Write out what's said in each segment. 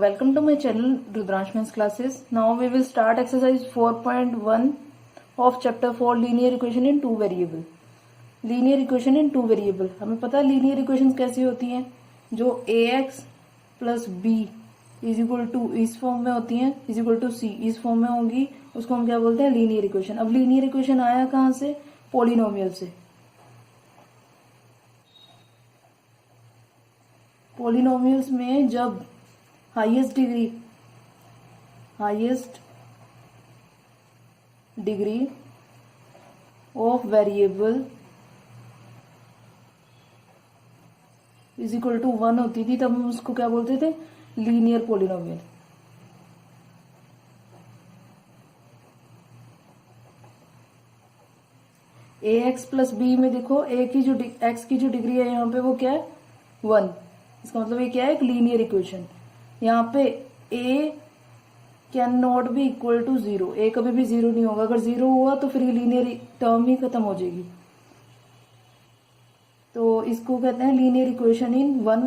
Welcome to my channel Rudransh Men's Classes. Now we will start exercise 4.1 of chapter 4 linear equation in two variable. Linear equation in two variable. हमें पता है linear equations कैसी होती हैं, जो ax plus b is equal to इस form में होती हैं, is equal to c इस फॉर्म में होंगी, उसको हम क्या बोलते हैं linear equation. अब linear equation आया कहाँ से? पोलिनोमियल से. पोलिनोमियल्स में जब highest degree of variable is equal to 1 होती थी, तब हम उसको क्या बोलते थे? Linear polynomial. A x plus b में देखो एक्स की जो डिग्री है यहाँ पे वो क्या है? 1. इसका मतलब ये क्या है? एक लीनियर इक्वेशन. यहाँ पे a can not be equal to 0. a कभी भी 0 नहीं होगा. अगर 0 हुआ तो फिर ये लीनियर टर्म ही खत्म हो जाएगी. तो इसको कहते हैं linear equation in one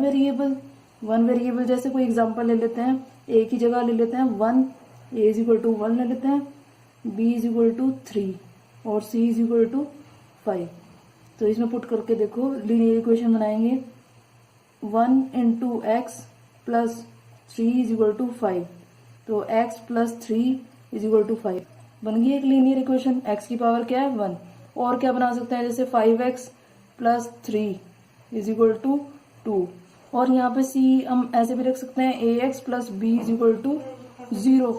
variable. जैसे कोई एग्जांपल ले लेते हैं, a की जगह ले लेते हैं 1, a इज इक्वल टू 1 ले लेते हैं, b इज इक्वल टू 3 और c इज इक्वल टू 5. तो इसमें पुट करके देखो लीनियर इक्वेशन बनाएंगे. 1 into x plus 3 is equal to 5. तो x plus 3 is equal to 5 बन गई एक लीनियर इक्वेशन. x की पावर क्या है? 1. और क्या बना सकते हैं? जैसे 5x plus 3 is equal to 2. और यहाँ पे c हम ऐसे भी रख सकते हैं ax plus b is equal to 0.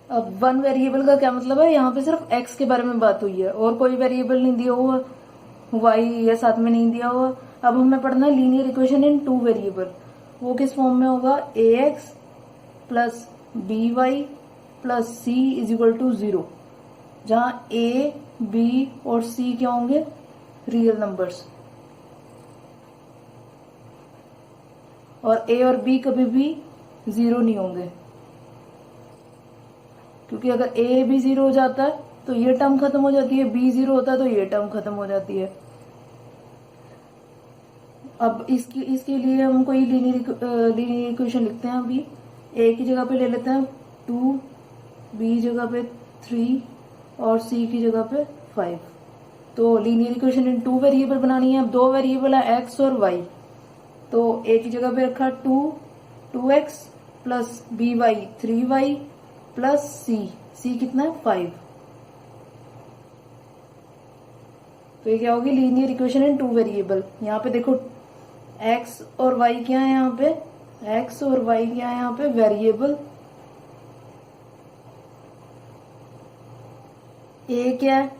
अब वन वेरिएबल का क्या मतलब है? यहाँ पे सिर्फ x के बारे में बात हुई है और कोई वेरिएबल नहीं दिया हुआ, y या साथ में नहीं दिया हुआ. अब हमें पढ़ना है linear equation in two variable. वो किस फॉर्म में होगा? ax plus by plus c is equal to 0, जहां a, b और c क्या होंगे? Real numbers. और a और b कभी भी 0 नहीं होंगे, क्योंकि अगर a भी 0 हो जाता है तो ये टर्म खत्म हो जाती है, b 0 होता है तो ये टर्म खत्म हो जाती है. अब इसके लिए हम कोई लीनियर इक्वेशन लिखते हैं. अभी a की जगह पे ले लेते हैं 2, b जगह पे 3 और c की जगह पे 5. तो linear equation in two variable बनानी है. अब दो वेरिएबल है x और y. तो a की जगह पे रखा 2x plus by 3y plus c कितना है? 5. तो ये क्या होगी? Linear equation in two variable. यहाँ पे देखो x और y क्या है? यहाँ पे x और y क्या है? यहाँ पे वेरिएबल. a क्या है?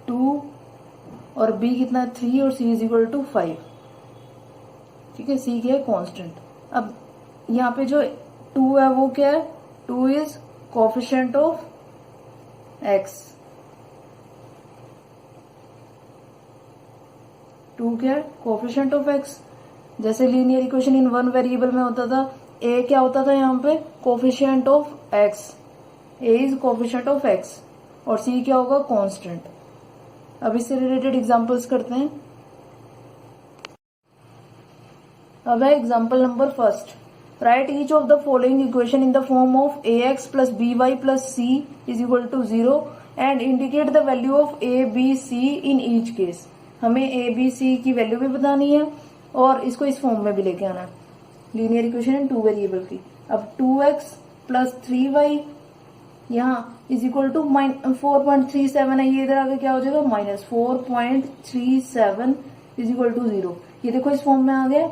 2 और b कितना है? 3 और c इज इक्वल टू 5. ठीक है, c क्या है? कांस्टेंट. अब यहाँ पे जो 2 है वो क्या है? 2 इज कोफिशिएंट ऑफ x. 2 क्या है? Coefficient of x. जैसे linear equation in one variable में होता था, a क्या होता था यहाँ पे? Coefficient of x. a is coefficient of x और c क्या होगा? कांस्टेंट. अब इससे रिलेटेड एग्जांपल्स करते हैं. अब है example number first. Write each of the following equation in the form of ax plus by plus c is equal to 0 and indicate the value of a, b, c in each case. हमें a, b, c की value भी बतानी है और इसको इस form में भी लेके आना है. Linear equation in two variable की. अब 2x प्लस 3y यहाँ इज इक्वल टू 4.37 है. ये इधर आगे क्या हो जाएगा? Minus 4.37 is equal to 0. ये देखो इस फॉर्म में आ गया.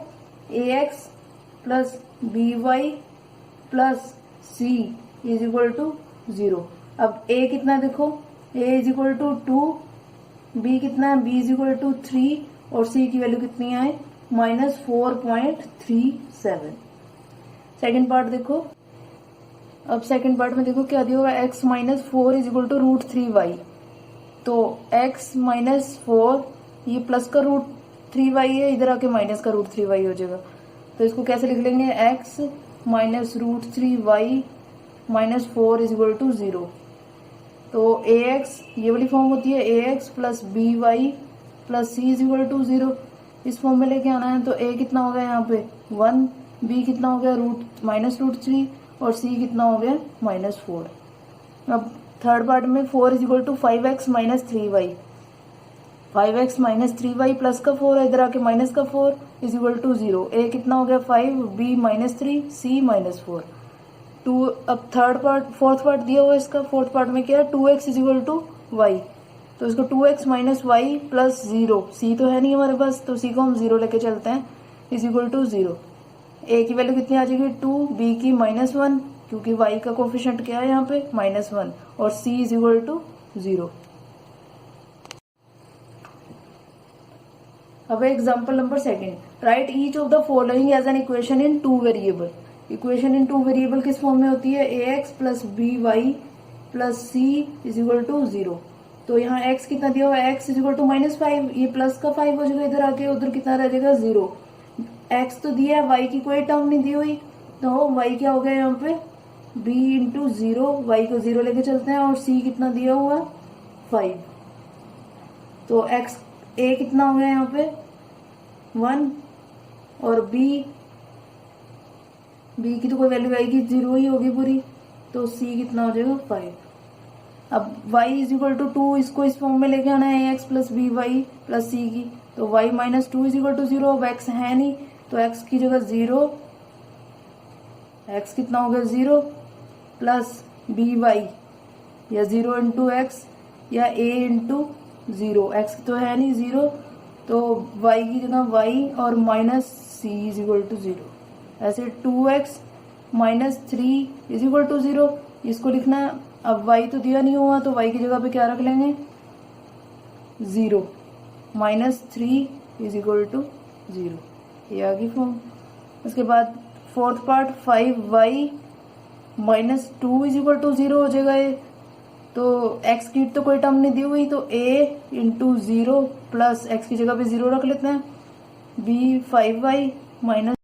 ax plus by plus c is equal to 0. अब a कितना देखो? a is equal to 2, b कितना है? b इज इक्वल टू 3 और c की वैल्यू कितनी है? माइनस 4.37. सेकेंड पार्ट देखो. अब सेकेंड पार्ट में देखो क्या दिया हुआ? x minus 4 is equal to root 3y. तो x माइनस 4 ये प्लस का रूट 3y है, इधर आके माइनस का रूट 3y हो जाएगा. तो इसको कैसे लिख लेंगे? x minus root 3y minus 4 is equal to 0. तो ए एक्स ये वाली फॉर्म होती है a x plus b y plus c is equal to 0। इस फॉर्म में लेके आना है। तो ए कितना हो गया यहाँ पे 1, बी कितना हो गया -√3 और सी कितना हो गया -4। अब थर्ड पार्ट में 4 is equal to 5x minus 3y, 5x minus 3y plus का 4 है, इधर आके माइनस का 4 इज इक्वल टू 0। ए कितना हो गया 5, बी -3, सी -4। अब फोर्थ पार्ट दिया हुआ है इसका। फोर्थ पार्ट में क्या है 2x is equal to Y, तो इसको 2x माइनस वाई प्लस 0, सी तो है नहीं हमारे पास तो सी को हम 0 लेके चलते हैं, इज इक्वल टू 0। ए की वैल्यू कितनी आ जाएगी 2, बी की -1 क्योंकि y का कोफिशिएंट क्या है यहाँ पे -1 और c इज इक्वल टू 0। अब example number second, write each of the following as an equation in 2 variable. Equation in 2 variable किस फॉर्म में होती है ax plus b y plus c is equal to 0। तो यहाँ x कितना दिया हुआ है x इज इक्वल टू -5, ये प्लस का 5 हो जाएगा, इधर आके उधर कितना रह जाएगा 0। x तो दिया है, y की कोई टर्म नहीं दी हुई, तो y क्या हो गया यहाँ पे b इंटू 0, y को 0 लेके चलते हैं और c कितना दिया हुआ 5। तो x a कितना हो गया यहाँ पे 1 और b की तो कोई वैल्यू आएगी 0 ही होगी पूरी, तो c कितना हो जाएगा 5। अब y इज इक्वल टू 2, इसको इस फॉर्म में लेके आना है ax plus b y plus c की, तो y minus 2 is equal to 0। अब x है नहीं तो x की जगह 0, x कितना हो गया 0 प्लस बी वाई या 0 इंटू एक्स या a इंटू 0, x तो है नहीं 0 तो y की जगह y और minus c is equal to 0। ऐसे 2x minus 3 is equal to 0, इसको लिखना है। अब y तो दिया नहीं हुआ तो y की जगह पे क्या रख लेंगे 0, -3 इज इक्वल टू 0, ये आ गई फॉर्म। उसके बाद fourth part 5y minus 2 is equal to 0 हो जाएगा ये, तो x की तो कोई टर्म नहीं दी हुई तो a इंटू 0 प्लस x की जगह पे 0 रख लेते हैं, b 5y माइनस